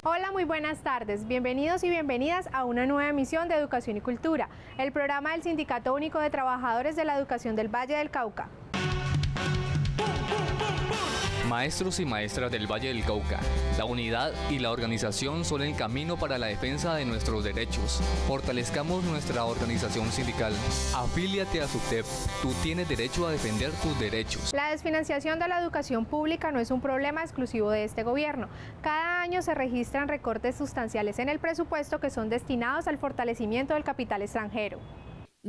Hola, muy buenas tardes. Bienvenidos y bienvenidas a una nueva emisión de Educación y Cultura, el programa del Sindicato Único de Trabajadores de la Educación del Valle del Cauca. Maestros y maestras del Valle del Cauca, la unidad y la organización son el camino para la defensa de nuestros derechos. Fortalezcamos nuestra organización sindical. Afíliate a SUTEP. Tú tienes derecho a defender tus derechos. La desfinanciación de la educación pública no es un problema exclusivo de este gobierno. Cada año se registran recortes sustanciales en el presupuesto que son destinados al fortalecimiento del capital extranjero.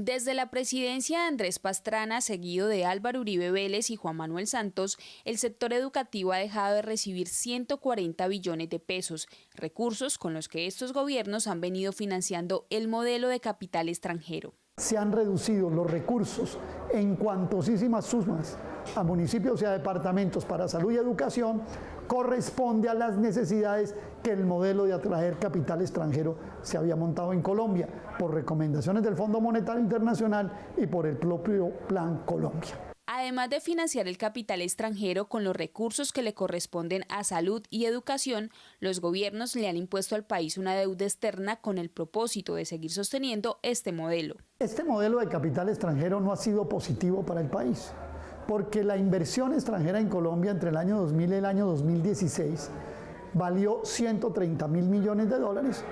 Desde la presidencia de Andrés Pastrana, seguido de Álvaro Uribe Vélez y Juan Manuel Santos, el sector educativo ha dejado de recibir 140 billones de pesos, recursos con los que estos gobiernos han venido financiando el modelo de capital extranjero. Se han reducido los recursos en cuantosísimas sumas a municipios y a departamentos para salud y educación, corresponde a las necesidades que el modelo de atraer capital extranjero se había montado en Colombia, por recomendaciones del Fondo Monetario Internacional y por el propio Plan Colombia. Además de financiar el capital extranjero con los recursos que le corresponden a salud y educación, los gobiernos le han impuesto al país una deuda externa con el propósito de seguir sosteniendo este modelo. Este modelo de capital extranjero no ha sido positivo para el país, porque la inversión extranjera en Colombia entre el año 2000 y el año 2016 valió 130.000 millones de dólares,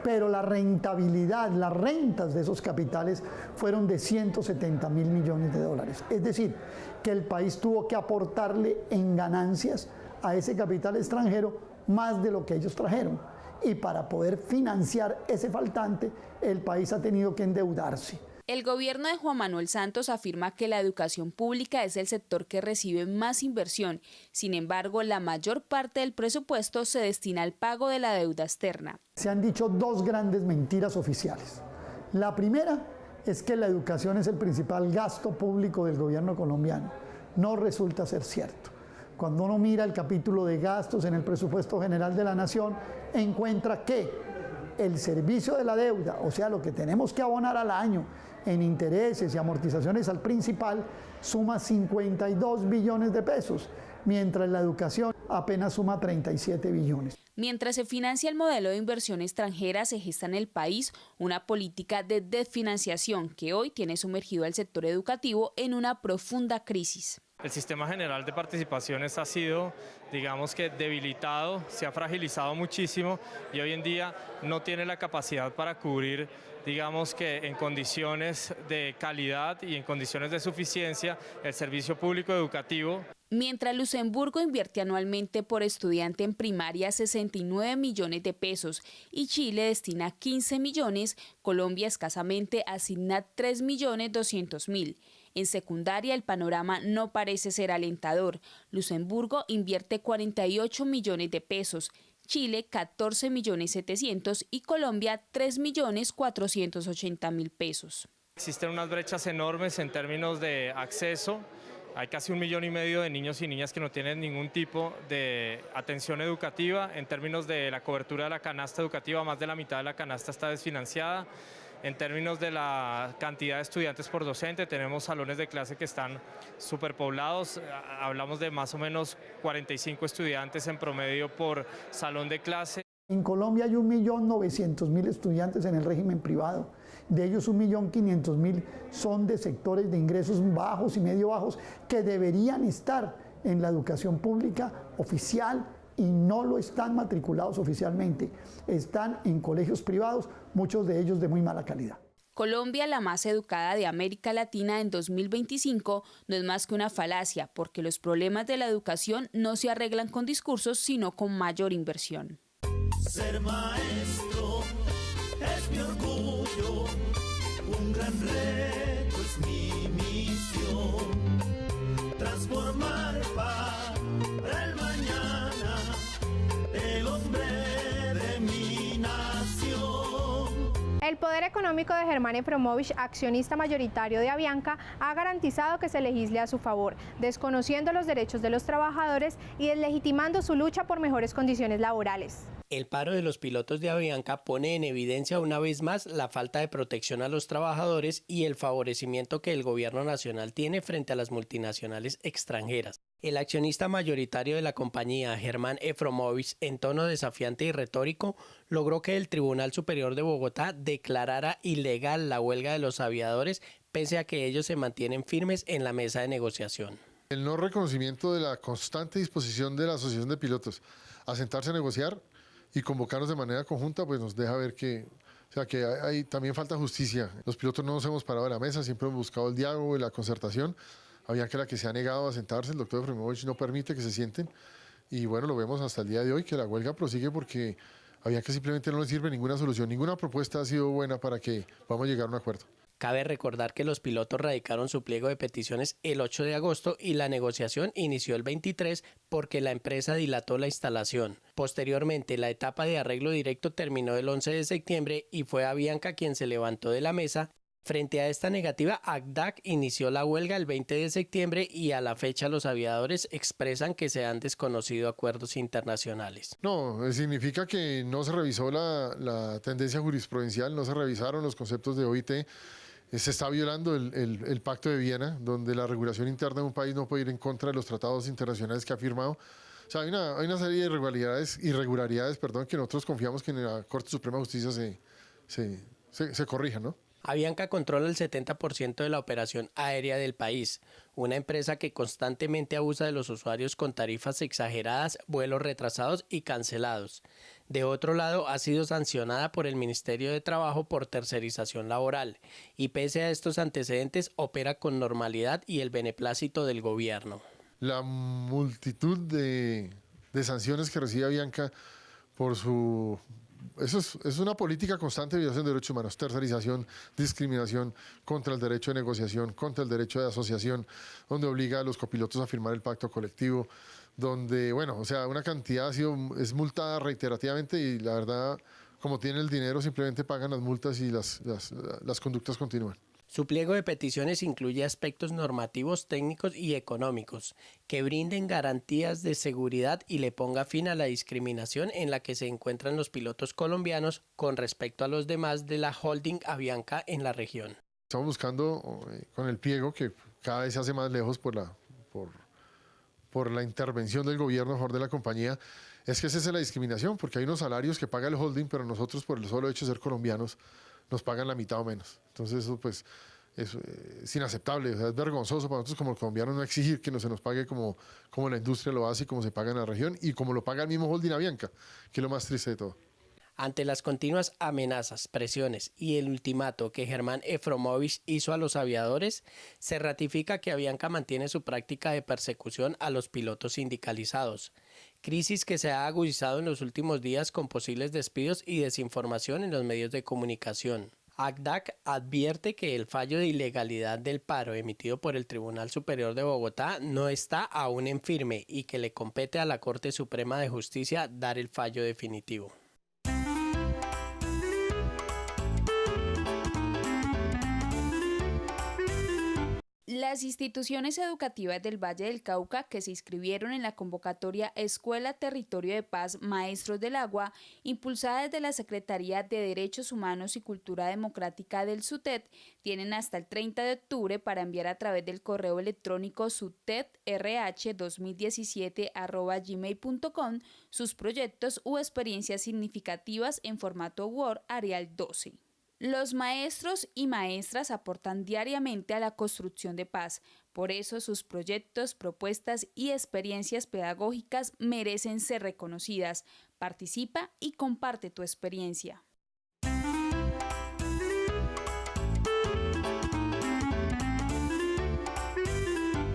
pero la rentabilidad, las rentas de esos capitales fueron de 170.000 millones de dólares. Es decir, que el país tuvo que aportarle en ganancias a ese capital extranjero más de lo que ellos trajeron. Y para poder financiar ese faltante, el país ha tenido que endeudarse. El gobierno de Juan Manuel Santos afirma que la educación pública es el sector que recibe más inversión. Sin embargo, la mayor parte del presupuesto se destina al pago de la deuda externa. Se han dicho dos grandes mentiras oficiales. La primera es que la educación es el principal gasto público del gobierno colombiano. No resulta ser cierto. Cuando uno mira el capítulo de gastos en el presupuesto general de la Nación, encuentra que el servicio de la deuda, o sea, lo que tenemos que abonar al año en intereses y amortizaciones al principal, suma 52 billones de pesos, mientras la educación apenas suma 37 billones. Mientras se financia el modelo de inversión extranjera, se gesta en el país una política de desfinanciación que hoy tiene sumergido al sector educativo en una profunda crisis. El sistema general de participaciones ha sido, digamos que debilitado, se ha fragilizado muchísimo y hoy en día no tiene la capacidad para cubrir, digamos que en condiciones de calidad y en condiciones de suficiencia, el servicio público educativo. Mientras Luxemburgo invierte anualmente por estudiante en primaria 69 millones de pesos y Chile destina 15 millones, Colombia escasamente asigna 3.200.000. En secundaria el panorama no parece ser alentador. Luxemburgo invierte 48 millones de pesos, Chile 14.700.000 y Colombia 3.480.000 pesos. Existen unas brechas enormes en términos de acceso. Hay casi 1,5 millones de niños y niñas que no tienen ningún tipo de atención educativa. En términos de la cobertura de la canasta educativa, más de la mitad de la canasta está desfinanciada. En términos de la cantidad de estudiantes por docente, tenemos salones de clase que están superpoblados. Hablamos de más o menos 45 estudiantes en promedio por salón de clase. En Colombia hay 1.900.000 estudiantes en el régimen privado. De ellos 1.500.000 son de sectores de ingresos bajos y medio bajos que deberían estar en la educación pública oficial y no lo están matriculados oficialmente. Están en colegios privados, muchos de ellos de muy mala calidad. Colombia, la más educada de América Latina en 2025, no es más que una falacia, porque los problemas de la educación no se arreglan con discursos, sino con mayor inversión. Ser maestro es mi orgullo, un gran reto es mi misión, transformar para el mañana el hombre de mi nación. El Poder Económico de Germán Efromovich, accionista mayoritario de Avianca, ha garantizado que se legisle a su favor, desconociendo los derechos de los trabajadores y deslegitimando su lucha por mejores condiciones laborales. El paro de los pilotos de Avianca pone en evidencia una vez más la falta de protección a los trabajadores y el favorecimiento que el gobierno nacional tiene frente a las multinacionales extranjeras. El accionista mayoritario de la compañía, Germán Efromovich, en tono desafiante y retórico, logró que el Tribunal Superior de Bogotá declarara ilegal la huelga de los aviadores, pese a que ellos se mantienen firmes en la mesa de negociación. El no reconocimiento de la constante disposición de la Asociación de Pilotos a sentarse a negociar y convocarnos de manera conjunta, pues nos deja ver que hay también falta justicia. Los pilotos no nos hemos parado de la mesa, siempre hemos buscado el diálogo y la concertación. Avianca la que se ha negado a sentarse, el doctor Efromovich no permite que se sienten y bueno, lo vemos hasta el día de hoy que la huelga prosigue porque Avianca simplemente no le sirve ninguna solución, ninguna propuesta ha sido buena para que podamos llegar a un acuerdo. Cabe recordar que los pilotos radicaron su pliego de peticiones el 8 de agosto y la negociación inició el 23 porque la empresa dilató la instalación. Posteriormente, la etapa de arreglo directo terminó el 11 de septiembre y fue Avianca quien se levantó de la mesa. Frente a esta negativa, ACDAC inició la huelga el 20 de septiembre y a la fecha los aviadores expresan que se han desconocido acuerdos internacionales. No, significa que no se revisó la tendencia jurisprudencial, no se revisaron los conceptos de OIT, se está violando el Pacto de Viena, donde la regulación interna de un país no puede ir en contra de los tratados internacionales que ha firmado. O sea, hay una serie de irregularidades, que nosotros confiamos que en la Corte Suprema de Justicia se corrijan, ¿no? Avianca controla el 70% de la operación aérea del país, una empresa que constantemente abusa de los usuarios con tarifas exageradas, vuelos retrasados y cancelados. De otro lado, ha sido sancionada por el Ministerio de Trabajo por tercerización laboral y pese a estos antecedentes opera con normalidad y el beneplácito del gobierno. La multitud de sanciones que recibe Avianca por su... Eso es una política constante de violación de derechos humanos, tercerización, discriminación contra el derecho de negociación, contra el derecho de asociación, donde obliga a los copilotos a firmar el pacto colectivo, donde, una cantidad es multada reiterativamente y la verdad, como tienen el dinero, simplemente pagan las multas y las conductas continúan. Su pliego de peticiones incluye aspectos normativos, técnicos y económicos que brinden garantías de seguridad y le ponga fin a la discriminación en la que se encuentran los pilotos colombianos con respecto a los demás de la holding Avianca en la región. Estamos buscando con el pliego, que cada vez se hace más lejos por la intervención del gobierno a favor de la compañía, es que cese la discriminación, porque hay unos salarios que paga el holding, pero nosotros por el solo hecho de ser colombianos nos pagan la mitad o menos. Entonces eso pues es inaceptable, es vergonzoso para nosotros como colombianos no exigir que no se nos pague como la industria lo hace y como se paga en la región y como lo paga el mismo holding Avianca, que es lo más triste de todo. Ante las continuas amenazas, presiones y el ultimato que Germán Efromovich hizo a los aviadores, se ratifica que Avianca mantiene su práctica de persecución a los pilotos sindicalizados, crisis que se ha agudizado en los últimos días con posibles despidos y desinformación en los medios de comunicación. ACDAC advierte que el fallo de ilegalidad del paro emitido por el Tribunal Superior de Bogotá no está aún en firme y que le compete a la Corte Suprema de Justicia dar el fallo definitivo. Las instituciones educativas del Valle del Cauca que se inscribieron en la convocatoria Escuela Territorio de Paz Maestros del Agua, impulsada desde la Secretaría de Derechos Humanos y Cultura Democrática del SUTED, tienen hasta el 30 de octubre para enviar a través del correo electrónico sutedrh2017@gmail.com sus proyectos u experiencias significativas en formato Word Arial 12. Los maestros y maestras aportan diariamente a la construcción de paz, por eso sus proyectos, propuestas y experiencias pedagógicas merecen ser reconocidas. Participa y comparte tu experiencia.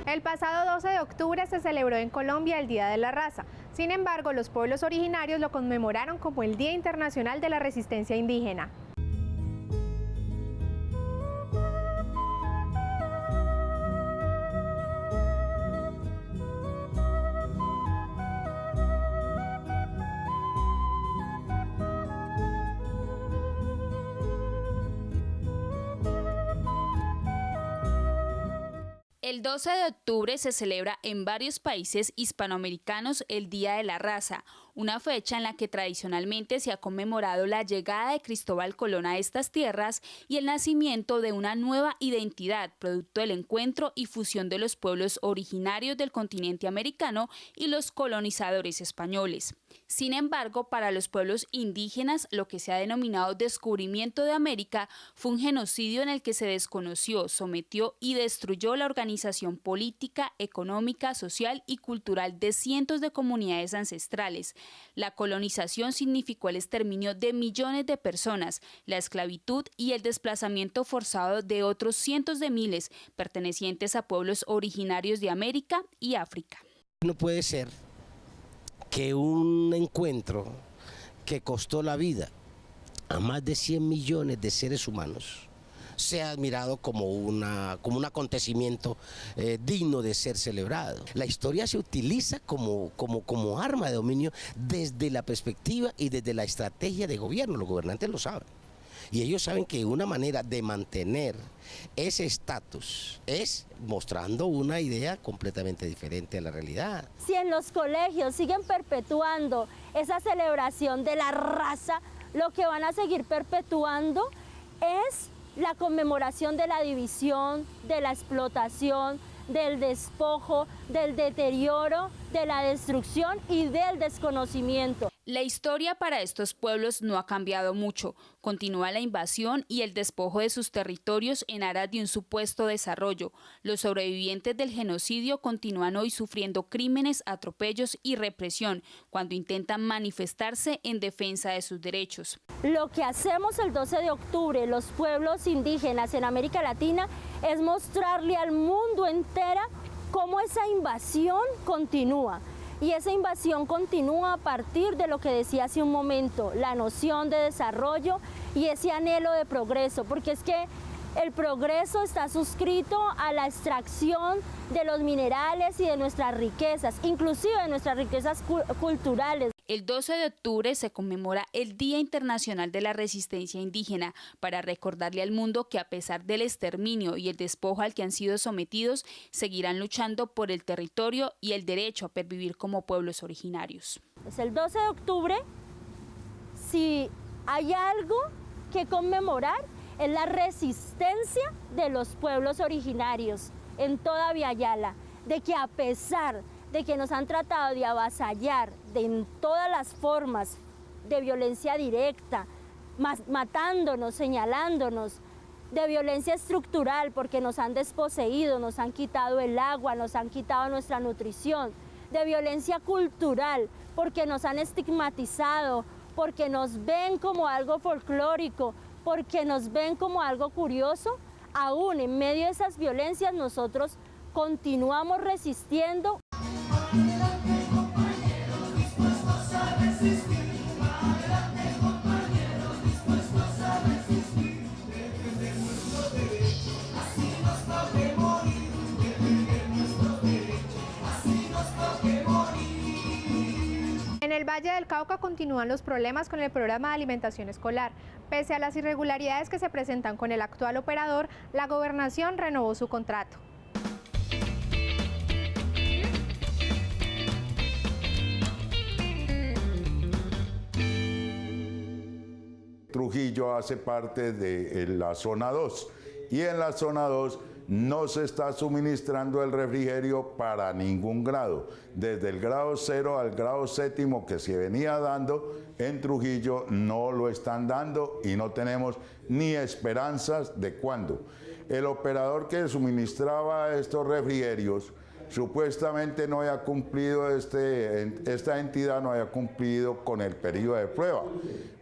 El pasado 12 de octubre se celebró en Colombia el Día de la Raza. Sin embargo, los pueblos originarios lo conmemoraron como el Día Internacional de la Resistencia Indígena. El 12 de octubre se celebra en varios países hispanoamericanos el Día de la Raza, una fecha en la que tradicionalmente se ha conmemorado la llegada de Cristóbal Colón a estas tierras y el nacimiento de una nueva identidad, producto del encuentro y fusión de los pueblos originarios del continente americano y los colonizadores españoles. Sin embargo, para los pueblos indígenas, lo que se ha denominado descubrimiento de América fue un genocidio en el que se desconoció, sometió y destruyó la organización política, económica, social y cultural de cientos de comunidades ancestrales. La colonización significó el exterminio de millones de personas, la esclavitud y el desplazamiento forzado de otros cientos de miles pertenecientes a pueblos originarios de América y África. No puede ser que un encuentro que costó la vida a más de 100 millones de seres humanos sea admirado como un acontecimiento digno de ser celebrado. La historia se utiliza como arma de dominio desde la perspectiva y desde la estrategia de gobierno. Los gobernantes lo saben. Y ellos saben que una manera de mantener ese estatus es mostrando una idea completamente diferente a la realidad. Si en los colegios siguen perpetuando esa celebración de la raza, lo que van a seguir perpetuando es la conmemoración de la división, de la explotación, del despojo, del deterioro, de la destrucción y del desconocimiento. La historia para estos pueblos no ha cambiado mucho. Continúa la invasión y el despojo de sus territorios en aras de un supuesto desarrollo. Los sobrevivientes del genocidio continúan hoy sufriendo crímenes, atropellos y represión cuando intentan manifestarse en defensa de sus derechos. Lo que hacemos el 12 de octubre, los pueblos indígenas en América Latina, es mostrarle al mundo entero cómo esa invasión continúa. Y esa invasión continúa a partir de lo que decía hace un momento, la noción de desarrollo y ese anhelo de progreso, porque es que el progreso está suscrito a la extracción de los minerales y de nuestras riquezas, inclusive de nuestras riquezas culturales. El 12 de octubre se conmemora el Día Internacional de la Resistencia Indígena para recordarle al mundo que a pesar del exterminio y el despojo al que han sido sometidos, seguirán luchando por el territorio y el derecho a pervivir como pueblos originarios. Es el 12 de octubre, si hay algo que conmemorar, es la resistencia de los pueblos originarios en toda Viayala, de que a pesar de que nos han tratado de avasallar en todas las formas de violencia directa, matándonos, señalándonos, de violencia estructural porque nos han desposeído, nos han quitado el agua, nos han quitado nuestra nutrición, de violencia cultural porque nos han estigmatizado, porque nos ven como algo folclórico, porque nos ven como algo curioso. Aún en medio de esas violencias nosotros continuamos resistiendo. En el Valle del Cauca continúan los problemas con el programa de alimentación escolar. Pese a las irregularidades que se presentan con el actual operador, la gobernación renovó su contrato. Trujillo hace parte de la zona 2 y en la zona 2 no se está suministrando el refrigerio para ningún grado. Desde el grado 0 al grado 7º que se venía dando en Trujillo no lo están dando y no tenemos ni esperanzas de cuándo. El operador que suministraba estos refrigerios supuestamente no había cumplido, esta entidad no había cumplido con el periodo de prueba.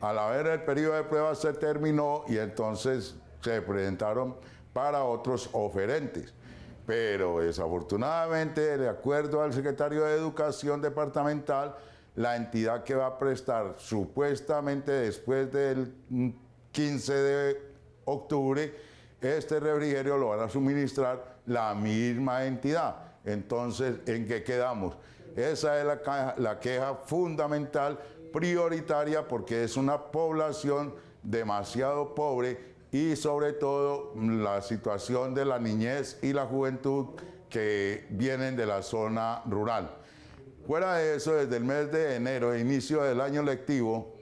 Al haber el periodo de prueba se terminó y entonces se presentaron para otros oferentes. Pero desafortunadamente, de acuerdo al secretario de Educación departamental, la entidad que va a prestar supuestamente después del 15 de octubre, este refrigerio lo van a suministrar la misma entidad. Entonces, ¿en qué quedamos? Esa es la queja fundamental, prioritaria, porque es una población demasiado pobre y sobre todo la situación de la niñez y la juventud que vienen de la zona rural. Fuera de eso, desde el mes de enero, inicio del año lectivo,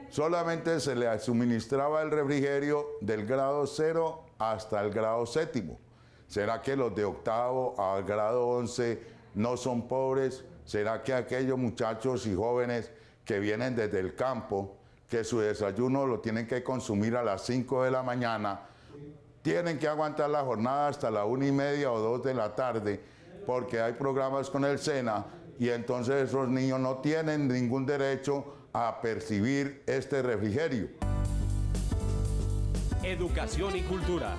solamente se le suministraba el refrigerio del grado 0 hasta el grado 7º. ¿Será que los de octavo al grado 11 no son pobres? ¿Será que aquellos muchachos y jóvenes que vienen desde el campo, que su desayuno lo tienen que consumir a las 5 de la mañana, tienen que aguantar la jornada hasta la 1:30 o 2 de la tarde, porque hay programas con el SENA, y entonces esos niños no tienen ningún derecho a percibir este refrigerio? Educación y cultura.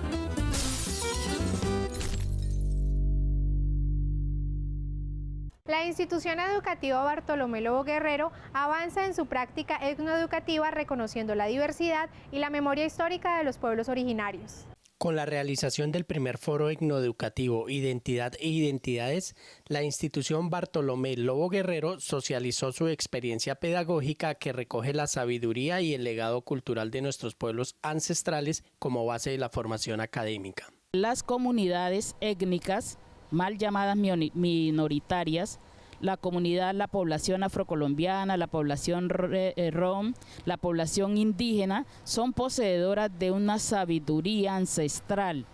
La institución educativa Bartolomé Lobo Guerrero avanza en su práctica etnoeducativa reconociendo la diversidad y la memoria histórica de los pueblos originarios. Con la realización del primer foro etnoeducativo Identidad e Identidades, la institución Bartolomé Lobo Guerrero socializó su experiencia pedagógica que recoge la sabiduría y el legado cultural de nuestros pueblos ancestrales como base de la formación académica. Las comunidades étnicas, mal llamadas minoritarias, la comunidad, la población afrocolombiana, la población rom, la población indígena, son poseedoras de una sabiduría ancestral,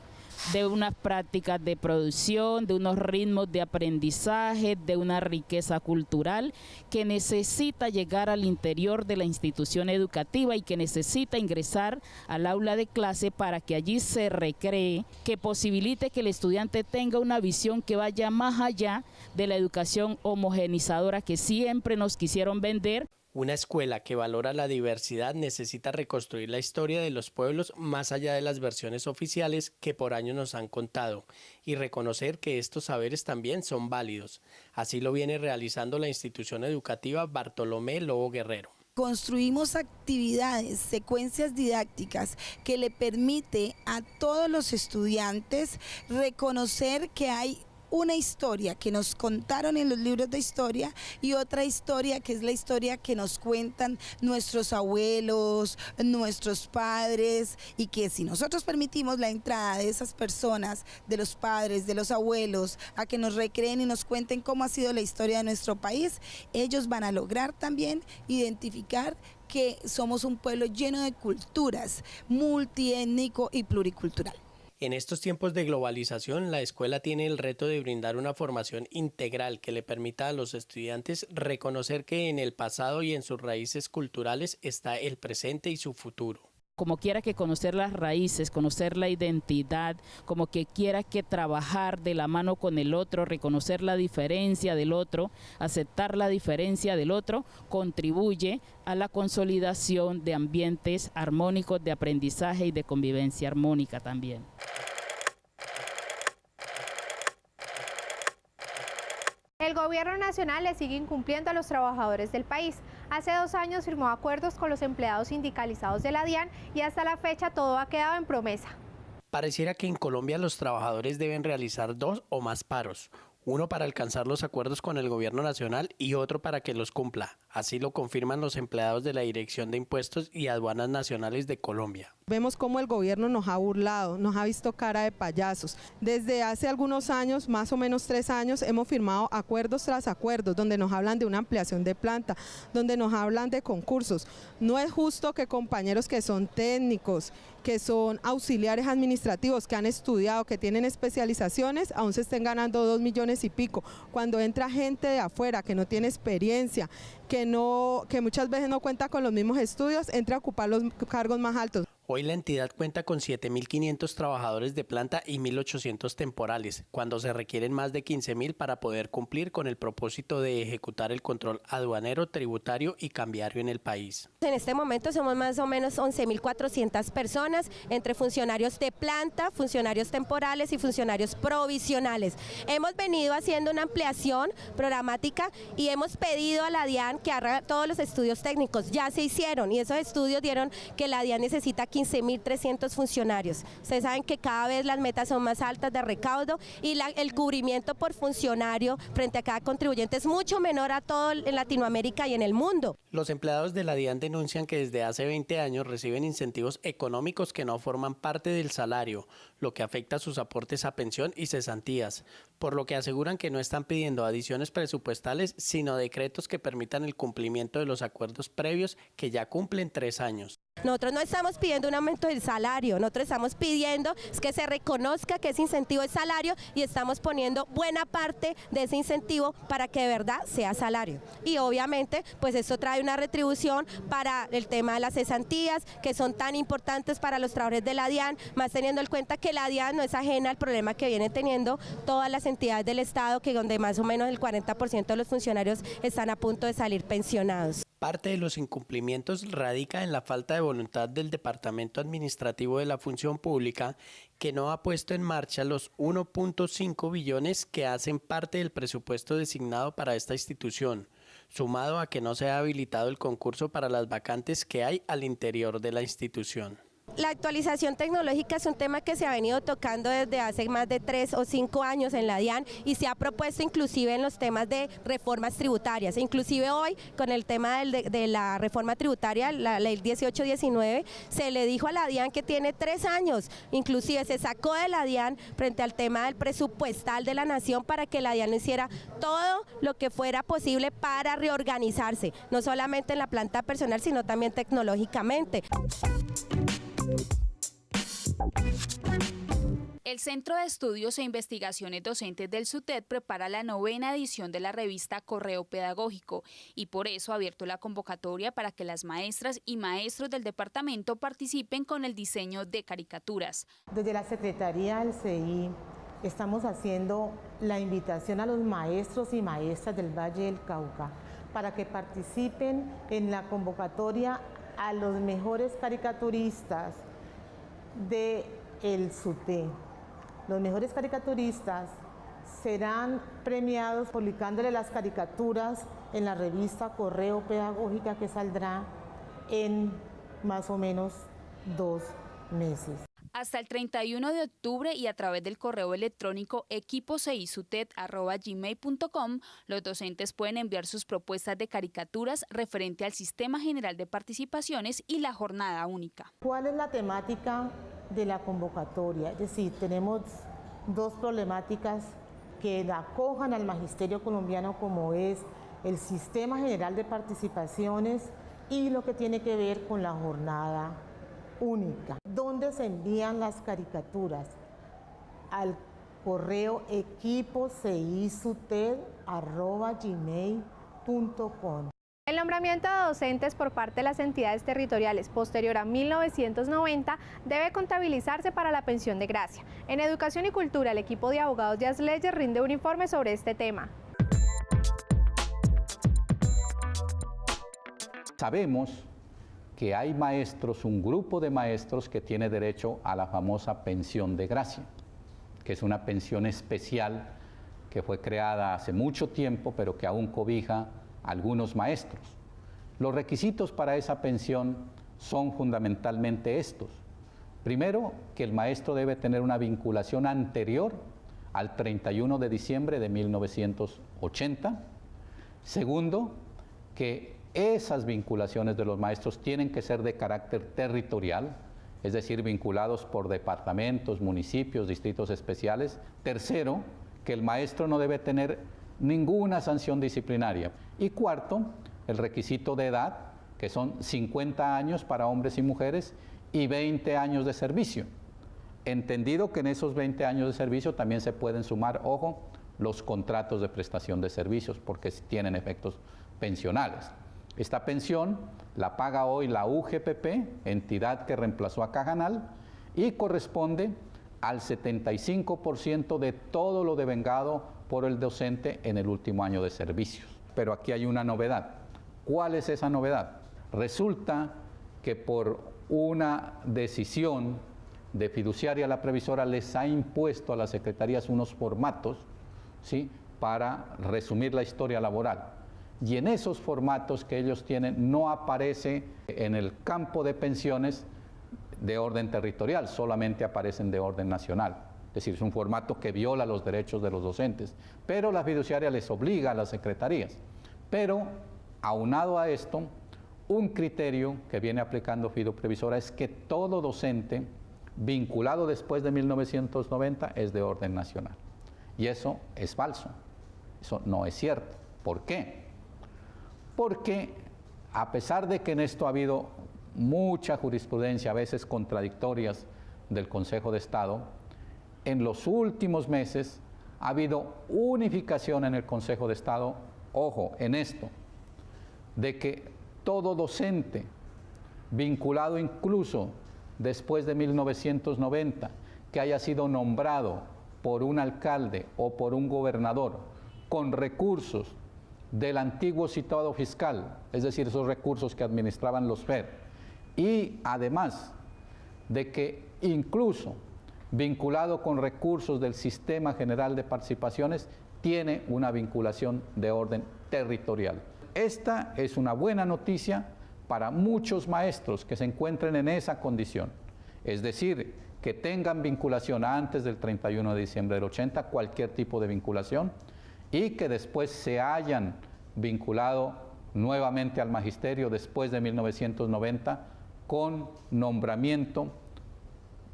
de unas prácticas de producción, de unos ritmos de aprendizaje, de una riqueza cultural que necesita llegar al interior de la institución educativa y que necesita ingresar al aula de clase para que allí se recree, que posibilite que el estudiante tenga una visión que vaya más allá de la educación homogenizadora que siempre nos quisieron vender. Una escuela que valora la diversidad necesita reconstruir la historia de los pueblos más allá de las versiones oficiales que por años nos han contado y reconocer que estos saberes también son válidos. Así lo viene realizando la institución educativa Bartolomé Lobo Guerrero. Construimos actividades, secuencias didácticas que le permite a todos los estudiantes reconocer que hay una historia que nos contaron en los libros de historia y otra historia que es la historia que nos cuentan nuestros abuelos, nuestros padres, y que si nosotros permitimos la entrada de esas personas, de los padres, de los abuelos, a que nos recreen y nos cuenten cómo ha sido la historia de nuestro país, ellos van a lograr también identificar que somos un pueblo lleno de culturas, multiétnico y pluricultural. En estos tiempos de globalización, la escuela tiene el reto de brindar una formación integral que le permita a los estudiantes reconocer que en el pasado y en sus raíces culturales está el presente y su futuro. Como quiera que conocer las raíces, conocer la identidad, como que quiera que trabajar de la mano con el otro, reconocer la diferencia del otro, aceptar la diferencia del otro, contribuye a la consolidación de ambientes armónicos de aprendizaje y de convivencia armónica también. El gobierno nacional le sigue incumpliendo a los trabajadores del país. Hace 2 años firmó acuerdos con los empleados sindicalizados de la DIAN y hasta la fecha todo ha quedado en promesa. Pareciera que en Colombia los trabajadores deben realizar 2 o más paros, uno para alcanzar los acuerdos con el gobierno nacional y otro para que los cumpla. Así lo confirman los empleados de la Dirección de Impuestos y Aduanas Nacionales de Colombia. Vemos cómo el gobierno nos ha burlado, nos ha visto cara de payasos. Desde hace algunos años, más o menos 3 años, hemos firmado acuerdos tras acuerdos, donde nos hablan de una ampliación de planta, donde nos hablan de concursos. No es justo que compañeros que son técnicos, que son auxiliares administrativos, que han estudiado, que tienen especializaciones, aún se estén ganando 2 millones y pico. Cuando entra gente de afuera que no tiene experiencia, que muchas veces no cuenta con los mismos estudios, entra a ocupar los cargos más altos. Hoy la entidad cuenta con 7.500 trabajadores de planta y 1.800 temporales, cuando se requieren más de 15.000 para poder cumplir con el propósito de ejecutar el control aduanero, tributario y cambiario en el país. En este momento somos más o menos 11.400 personas, entre funcionarios de planta, funcionarios temporales y funcionarios provisionales. Hemos venido haciendo una ampliación programática y hemos pedido a la DIAN que haga todos los estudios técnicos. Ya se hicieron y esos estudios dieron que la DIAN necesita 15.300 funcionarios. Ustedes saben que cada vez las metas son más altas de recaudo y el cubrimiento por funcionario frente a cada contribuyente es mucho menor a todo en Latinoamérica y en el mundo. Los empleados de la DIAN denuncian que desde hace 20 años reciben incentivos económicos que no forman parte del salario, lo que afecta sus aportes a pensión y cesantías, por lo que aseguran que no están pidiendo adiciones presupuestales, sino decretos que permitan el cumplimiento de los acuerdos previos que ya cumplen 3 años. Nosotros no estamos pidiendo un aumento del salario, nosotros estamos pidiendo que se reconozca que ese incentivo es salario y estamos poniendo buena parte de ese incentivo para que de verdad sea salario. Y obviamente pues esto trae una retribución para el tema de las cesantías que son tan importantes para los trabajadores de la DIAN, más teniendo en cuenta que la DIAN no es ajena al problema que vienen teniendo todas las entidades del Estado, que donde más o menos el 40% de los funcionarios están a punto de salir pensionados. Parte de los incumplimientos radica en la falta de voluntad del Departamento Administrativo de la Función Pública, que no ha puesto en marcha los 1.5 billones que hacen parte del presupuesto designado para esta institución, sumado a que no se ha habilitado el concurso para las vacantes que hay al interior de la institución. La actualización tecnológica es un tema que se ha venido tocando desde hace más de 3 o 5 años en la DIAN y se ha propuesto inclusive en los temas de reformas tributarias. Inclusive hoy con el tema de la reforma tributaria, la ley 1819, se le dijo a la DIAN que tiene 3 años, inclusive se sacó de la DIAN frente al tema del presupuestal de la nación para que la DIAN hiciera todo lo que fuera posible para reorganizarse, no solamente en la planta personal sino también tecnológicamente. El Centro de Estudios e Investigaciones Docentes del SUTED prepara la 9ª edición de la revista Correo Pedagógico y por eso ha abierto la convocatoria para que las maestras y maestros del departamento participen con el diseño de caricaturas. Desde la Secretaría del CI estamos haciendo la invitación a los maestros y maestras del Valle del Cauca para que participen en la convocatoria a los mejores caricaturistas del SUTED. Los mejores caricaturistas serán premiados publicándole las caricaturas en la revista Correo Pedagógica que saldrá en más o menos 2 meses. Hasta el 31 de octubre y a través del correo electrónico equiposcisuted@gmail.com, los docentes pueden enviar sus propuestas de caricaturas referente al Sistema General de Participaciones y la jornada única. ¿Cuál es la temática de la convocatoria? Es decir, tenemos 2 problemáticas que acojan al magisterio colombiano, como es el Sistema General de Participaciones y lo que tiene que ver con la jornada única. ¿Dónde se envían las caricaturas? Al correo equiposcisuted@gmail.com. El nombramiento de docentes por parte de las entidades territoriales posterior a 1990 debe contabilizarse para la pensión de gracia. En Educación y Cultura, el equipo de abogados de Asleyes rinde un informe sobre este tema. Sabemos que hay maestros, un grupo de maestros que tiene derecho a la famosa pensión de gracia, que es una pensión especial que fue creada hace mucho tiempo, pero que aún cobija a algunos maestros. Los requisitos para esa pensión son fundamentalmente estos. Primero, que el maestro debe tener una vinculación anterior al 31 de diciembre de 1980. Segundo, que esas vinculaciones de los maestros tienen que ser de carácter territorial, es decir, vinculados por departamentos, municipios, distritos especiales. Tercero, que el maestro no debe tener ninguna sanción disciplinaria. Y cuarto, el requisito de edad, que son 50 años para hombres y mujeres y 20 años de servicio. Entendido que en esos 20 años de servicio también se pueden sumar, ojo, los contratos de prestación de servicios, porque tienen efectos pensionales. Esta pensión la paga hoy la UGPP, entidad que reemplazó a Cajanal, y corresponde al 75% de todo lo devengado por el docente en el último año de servicios. Pero aquí hay una novedad. ¿Cuál es esa novedad? Resulta que por una decisión de fiduciaria la previsora les ha impuesto a las secretarías unos formatos, ¿sí?, para resumir la historia laboral. Y en esos formatos que ellos tienen no aparece en el campo de pensiones de orden territorial, solamente aparecen de orden nacional. Es decir, es un formato que viola los derechos de los docentes, pero la fiduciaria les obliga a las secretarías. Pero, aunado a esto, un criterio que viene aplicando Fiduprevisora es que todo docente vinculado después de 1990 es de orden nacional. Y eso es falso, eso no es cierto. ¿Por qué? Porque a pesar de que en esto ha habido mucha jurisprudencia, a veces contradictorias del Consejo de Estado, en los últimos meses ha habido unificación en el Consejo de Estado, ojo, en esto, de que todo docente vinculado incluso después de 1990, que haya sido nombrado por un alcalde o por un gobernador con recursos del antiguo citado fiscal, es decir, esos recursos que administraban los FED, y además de que incluso vinculado con recursos del Sistema General de Participaciones, tiene una vinculación de orden territorial. Esta es una buena noticia para muchos maestros que se encuentren en esa condición, es decir, que tengan vinculación antes del 31 de diciembre del 80, cualquier tipo de vinculación, y que después se hayan vinculado nuevamente al magisterio después de 1990 con nombramiento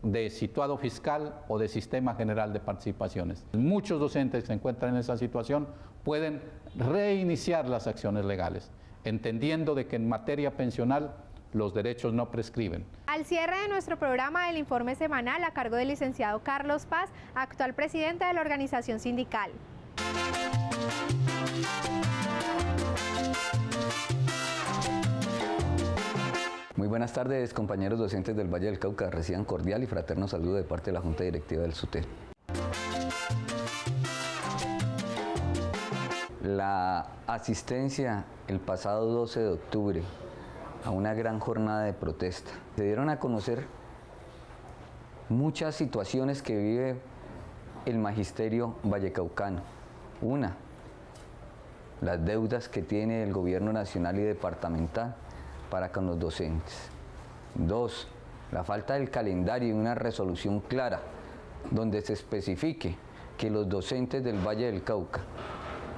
de situado fiscal o de Sistema General de Participaciones. Muchos docentes que se encuentran en esa situación pueden reiniciar las acciones legales, entendiendo de que en materia pensional los derechos no prescriben. Al cierre de nuestro programa, el informe semanal a cargo del licenciado Carlos Paz, actual presidente de la organización sindical. Muy buenas tardes, compañeros docentes del Valle del Cauca. Reciban cordial y fraterno saludo de parte de la Junta Directiva del SUTEL. La asistencia el pasado 12 de octubre a una gran jornada de protesta. Se dieron a conocer muchas situaciones que vive el magisterio vallecaucano. Una, las deudas que tiene el gobierno nacional y departamental para con los docentes. Dos, la falta del calendario y una resolución clara donde se especifique que los docentes del Valle del Cauca,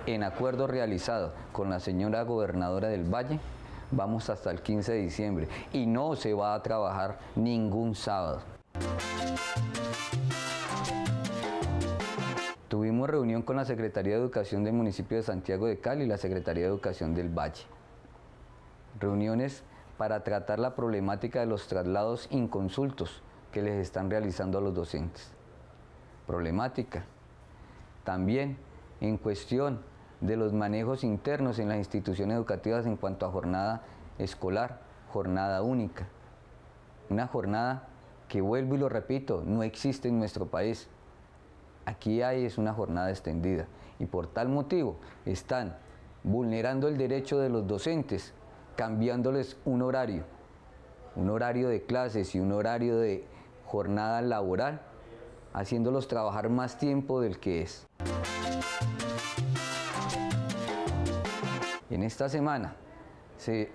en acuerdo realizado con la señora gobernadora del Valle, vamos hasta el 15 de diciembre y no se va a trabajar ningún sábado. Tuvimos reunión con la Secretaría de Educación del municipio de Santiago de Cali y la Secretaría de Educación del Valle. Reuniones para tratar la problemática de los traslados inconsultos que les están realizando a los docentes. Problemática también en cuestión de los manejos internos en las instituciones educativas en cuanto a jornada escolar, jornada única. Una jornada que, vuelvo y lo repito, no existe en nuestro país. Aquí es una jornada extendida y por tal motivo están vulnerando el derecho de los docentes, cambiándoles un horario de clases y un horario de jornada laboral, haciéndolos trabajar más tiempo del que es. En esta semana se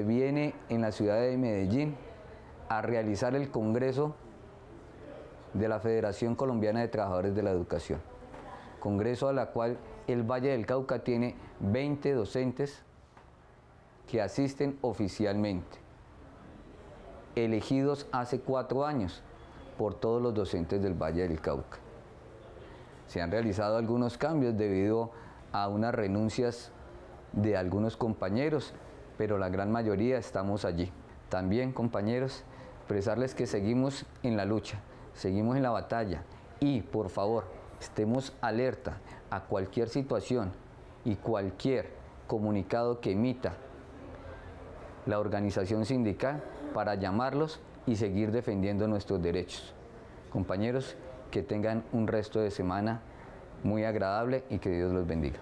viene en la ciudad de Medellín a realizar el Congreso de la Federación Colombiana de Trabajadores de la Educación, congreso a la cual el Valle del Cauca tiene 20 docentes que asisten oficialmente, elegidos hace 4 años por todos los docentes del Valle del Cauca. Se han realizado algunos cambios debido a unas renuncias de algunos compañeros, pero la gran mayoría estamos allí. También, compañeros, expresarles que seguimos en la lucha, seguimos en la batalla y, por favor, estemos alerta a cualquier situación y cualquier comunicado que emita la organización sindical para llamarlos y seguir defendiendo nuestros derechos. Compañeros, que tengan un resto de semana muy agradable y que Dios los bendiga.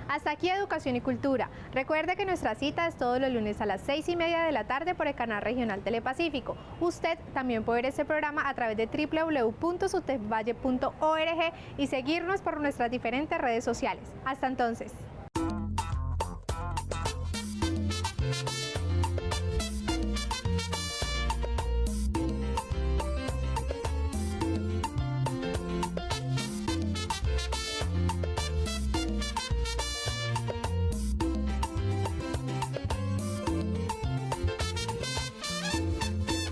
Hasta aquí Educación y Cultura. Recuerde que nuestra cita es todos los lunes a las 6:30 de la tarde por el canal regional Telepacífico. Usted también puede ver este programa a través de www.sutevvalle.org y seguirnos por nuestras diferentes redes sociales. Hasta entonces.